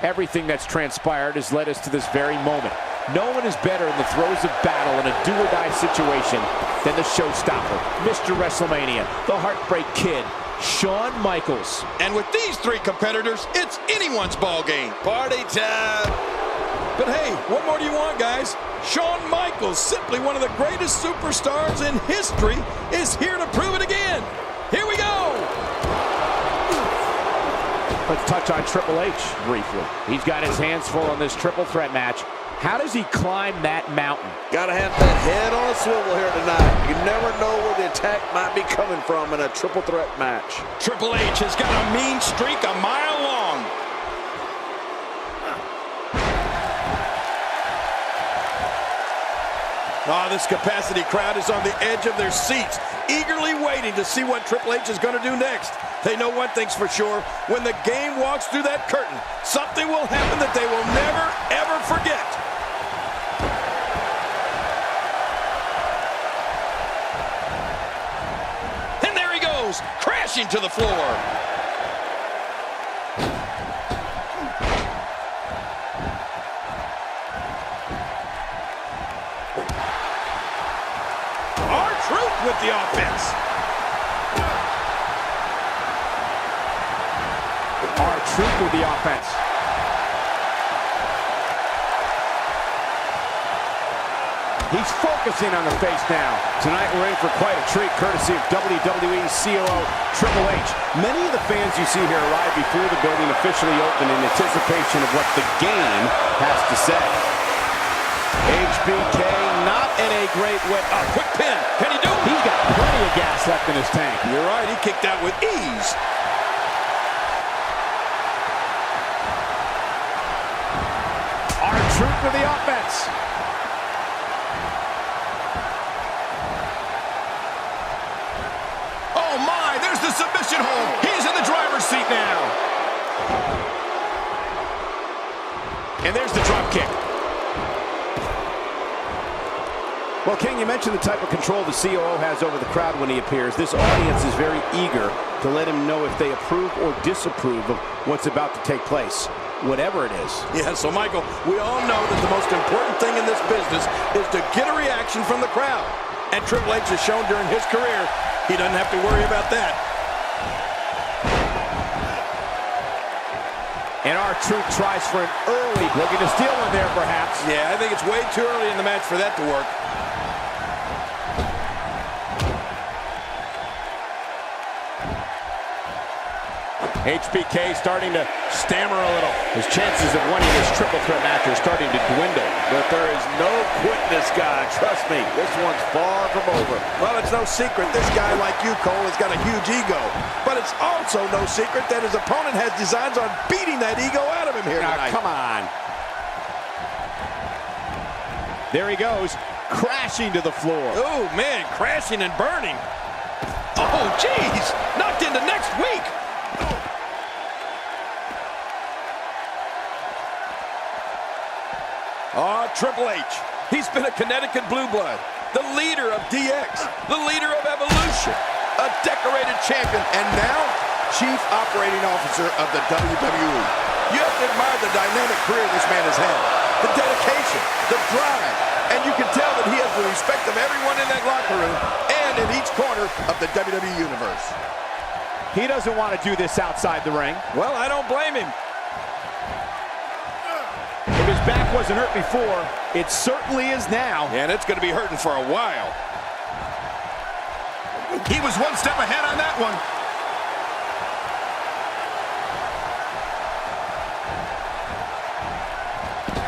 Everything that's transpired has led us to this very moment. No one is better in the throes of battle in a do-or-die situation than the showstopper, Mr. WrestleMania, the Heartbreak Kid, Shawn Michaels. And with these three competitors, it's anyone's ball game. Party time. But hey, what more do you want, guys? Shawn Michaels, simply one of the greatest superstars in history, is here to prove it again. Here we go. Let's touch on Triple H briefly. He's got his hands full on this triple threat match. How does he climb that mountain? Gotta have that head on a swivel here tonight. You never know where the attack might be coming from in a triple threat match. Triple H has got a mean streak a mile long. This capacity crowd is on the edge of their seats, eagerly waiting to see what Triple H is going to do next. They know one thing's for sure. When the game walks through that curtain, something will happen that they will never, ever forget. And there he goes, crashing to the floor. Trutth with the offense. Trutth with the offense. He's focusing on the face now. Tonight we're in for quite a treat, courtesy of WWE COO Triple H. Many of the fans you see here arrive before the building officially opened in anticipation of what the game has to say. HBK not in a great way. Quick pin. Can he do it? He's got plenty of gas left in his tank. You're right. He kicked out with ease. Trutth with the offense. Oh my, there's the submission hold. He's in the driver's seat now. And there's the drop kick. Well, King, you mentioned the type of control the COO has over the crowd when he appears. This audience is very eager to let him know if they approve or disapprove of what's about to take place, whatever it is. Yeah, so Michael, we all know that the most important thing in this business is to get a reaction from the crowd. And Triple H has shown during his career, he doesn't have to worry about that. And Trutth tries for an early, looking to steal one there perhaps. Yeah, I think it's way too early in the match for that to work. HBK starting to stammer a little. His chances of winning this triple threat match are starting to dwindle. But there is no quitting this guy. Trust me, this one's far from over. Well, it's no secret this guy like you, Cole, has got a huge ego. But it's also no secret that his opponent has designs on beating that ego out of him here tonight. Come on. There he goes, crashing to the floor. Oh, man, crashing and burning. Oh, jeez, knocked into next week. Triple H. He's been a Connecticut Blue Blood, the leader of DX, the leader of Evolution, a decorated champion, and now Chief Operating Officer of the WWE. You have to admire the dynamic career this man has had, the dedication, the drive, and you can tell that he has the respect of everyone in that locker room and in each corner of the WWE Universe. He doesn't want to do this outside the ring. Well, I don't blame him. If his back wasn't hurt before, it certainly is now. And it's going to be hurting for a while. He was one step ahead on that one.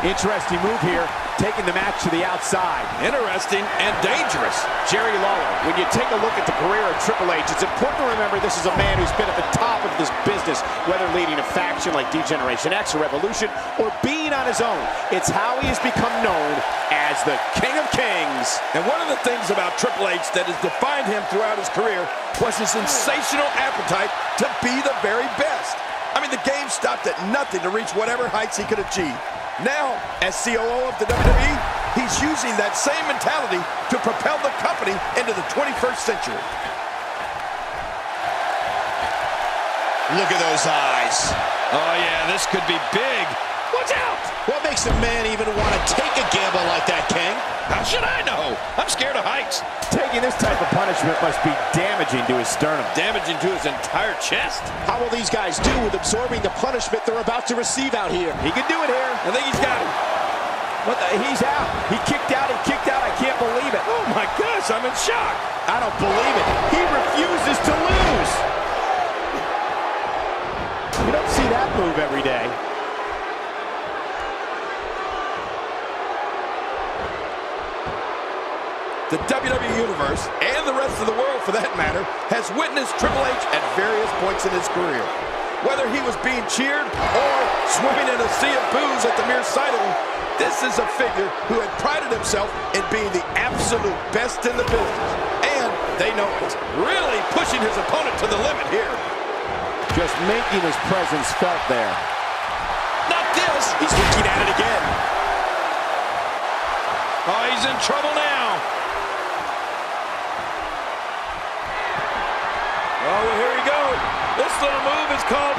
Interesting move here, taking the match to the outside. Interesting and dangerous. Jerry Lawler, when you take a look at the career of Triple H, it's important to remember this is a man who's been at the top of this business, whether leading a faction like D-Generation X or Revolution, or being on his own. It's how he has become known as the King of Kings. And one of the things about Triple H that has defined him throughout his career was his sensational appetite to be the very best. I mean, the game stopped at nothing to reach whatever heights he could achieve. Now, as COO of the WWE, he's using that same mentality to propel the company into the 21st century. Look at those eyes. Oh, yeah, this could be big. Watch out! What makes a man even want to take a gamble like that, King? How should I know? I'm scared of heights. Taking this type of punishment must be damaging to his sternum. Damaging to his entire chest. How will these guys do with absorbing the punishment they're about to receive out here? He can do it here. I think he's got it. What the? He's out. He kicked out. He kicked out. I can't believe it. Oh, my gosh, I'm in shock. I don't believe it. He refuses to lose. You don't see that move every day. The WWE Universe, and the rest of the world for that matter, has witnessed Triple H at various points in his career. Whether he was being cheered or swimming in a sea of booze at the mere sight of him, this is a figure who had prided himself in being the absolute best in the business. And they know it. Really pushing his opponent to the limit here. Just making his presence felt there. Not this! He's looking at it again. Oh, he's in trouble now. Oh, well, here we go. This little move is called...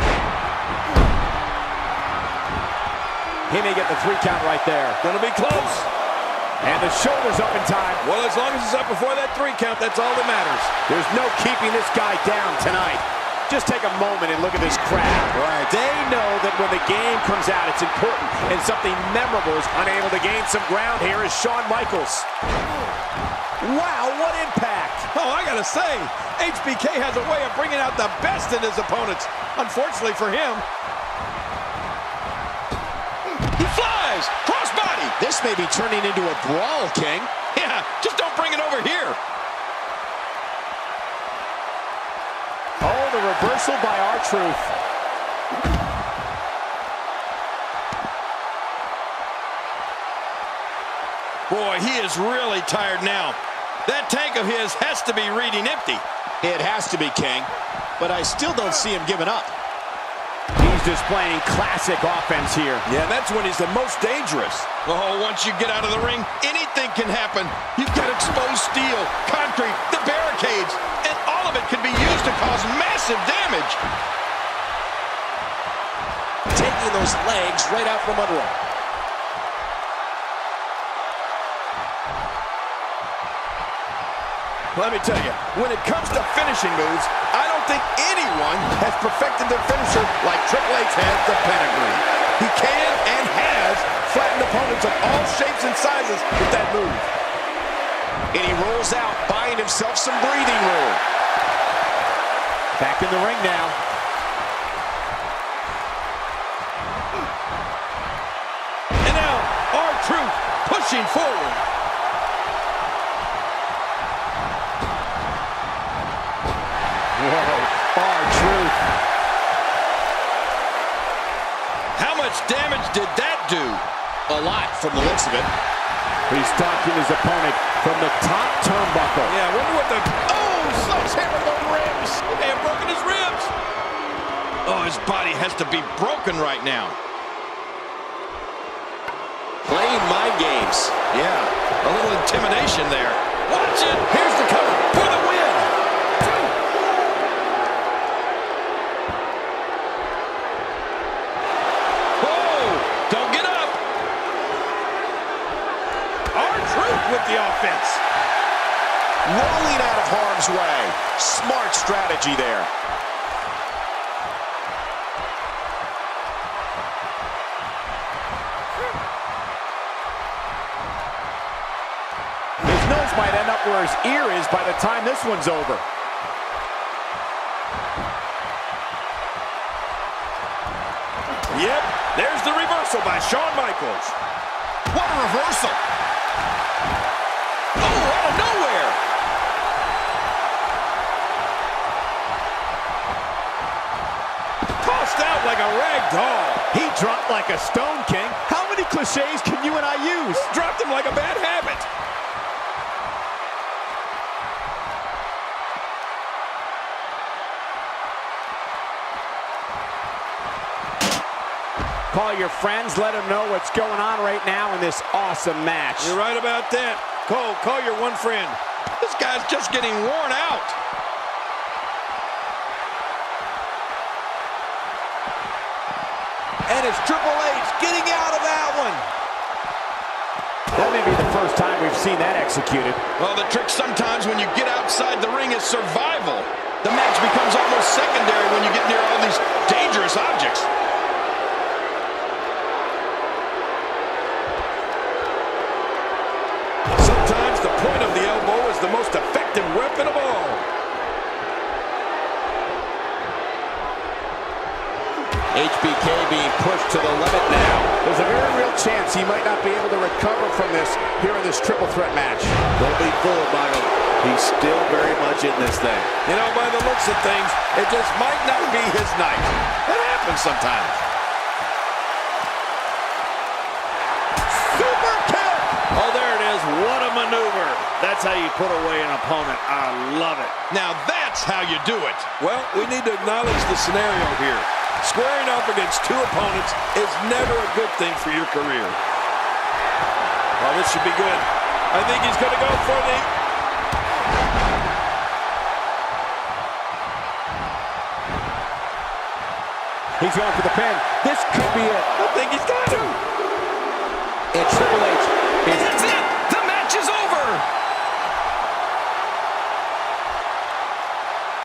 He may get the 3 count right there. Gonna be close. And the shoulder's up in time. Well, as long as it's up before that 3 count, that's all that matters. There's no keeping this guy down tonight. Just take a moment and look at this crowd. Right. They know that when the game comes out, it's important, and something memorable is unable to gain some ground here is Shawn Michaels. Wow, what impact! Oh, I gotta say, HBK has a way of bringing out the best in his opponents. Unfortunately for him. He flies! Crossbody! This may be turning into a brawl, King. Yeah, just don't bring it over here. Oh, the reversal by R-Truth. Boy, he is really tired now. That tank of his has to be reading empty. It has to be, King. But I still don't see him giving up. He's displaying classic offense here. Yeah, that's when he's the most dangerous. Oh, once you get out of the ring, anything can happen. You've got exposed steel, concrete, the barricades, and all of it can be used to cause massive damage. Taking those legs right out from under him. Let me tell you, when it comes to finishing moves, I don't think anyone has perfected their finisher like Triple H has the pedigree. He can and has flattened opponents of all shapes and sizes with that move. And he rolls out, buying himself some breathing room. Back in the ring now. And now, R-Truth pushing forward. Whoa, R-Truth. How much damage did that do? A lot from the looks of it. He's stalking his opponent from the top turnbuckle. Yeah, I wonder what the... Oh, sledgehammer to the ribs. He may have broken his ribs. Oh, his body has to be broken right now. Playing mind games. Yeah, a little intimidation there. Watch it. Here's the cover for the win. With the offense. Rolling out of harm's way. Smart strategy there. His nose might end up where his ear is by the time this one's over. Yep, there's the reversal by Shawn Michaels. What a reversal! Oh, out of nowhere! Tossed out like a rag doll. He dropped like a stone, King. How many cliches can you and I use? Dropped him like a bad habit. Call your friends, let them know what's going on right now in this awesome match. You're right about that. Call your one friend. This guy's just getting worn out. And it's Triple H getting out of that one. That may be the first time we've seen that executed. Well, the trick sometimes when you get outside the ring is survival. The match becomes almost secondary when you get near all these dangerous objects. Sometimes the point of the elbow is the most effective weapon of all. HBK being pushed to the limit now. There's a very real chance he might not be able to recover from this here in this triple threat match. Don't be fooled by him. He's still very much in this thing. You know, by the looks of things, it just might not be his night. It happens sometimes. Super kick! Oh, there it is. What a maneuver. That's how you put away an opponent. I love it. Now that's how you do it. Well, we need to acknowledge the scenario here. Squaring off against two opponents is never a good thing for your career. Well, this should be good. I think he's going to go for the... He's going for the pin. This could be it. I think he's got him. And Triple H